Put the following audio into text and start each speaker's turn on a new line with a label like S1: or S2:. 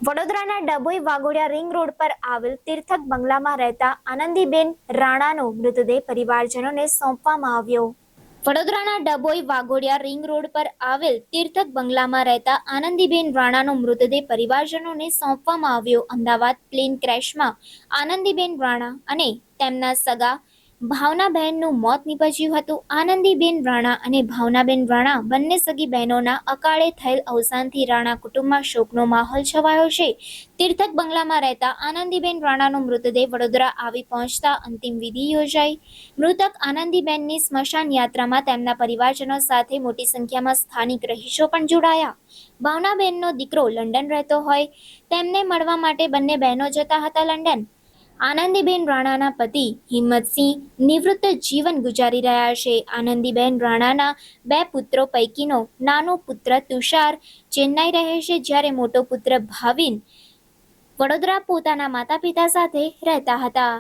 S1: વડોદરાના Dabhoi Waghodia ring road પર આવેલ તીર્થક બંગલામાં રહેતા આનંદીબેન રાણાનો મૃતદેહ પરિવારજનોને સોંપવામાં આવ્યો. વડોદરાના ડભોઈ વાઘોડિયા રિંગ રોડ પર આવેલ તીર્થક બંગલામાં રહેતા આનંદીબેન રાણાનો મૃતદેહ પરિવારજનોને સોંપવામાં આવ્યો. અમદાવાદ પ્લેન ક્રેશમાં આનંદીબેન રાણા અને તેમના સગા ભાવનાબહેનનું મોત નીપજ્યું હતું. આનંદીબેન રાણા અને ભાવનાબેન રાણા બંને સગી બહેનોના અકાળે થયેલ અવસાનથી રાણા કુટુંબમાં શોકનો માહોલ છવાયો છે. તીર્થક બંગલામાં રહેતા આનંદીબેન રાણાનો મૃતદેહ વડોદરા આવી પહોંચતા અંતિમ વિધિ યોજાઈ. મૃતક આનંદીબેનની સ્મશાન યાત્રામાં તેમના પરિવારજનો સાથે મોટી સંખ્યામાં સ્થાનિક રહીશો પણ જોડાયા. ભાવનાબેનનો દીકરો લંડન રહેતો હોય તેમને મળવા માટે બંને બહેનો જતા હતા લંડન. આનંદીબેન રાણાના પતિ હિંમતસિંહ નિવૃત્ત જીવન ગુજારી રહ્યા છે. આનંદીબેન રાણાના 2 પુત્રો પૈકીનો નાનો પુત્ર તુષાર ચેન્નાઈ રહે છે, જ્યારે મોટો પુત્ર ભાવિન વડોદરા પોતાના માતા પિતા સાથે રહેતા હતા.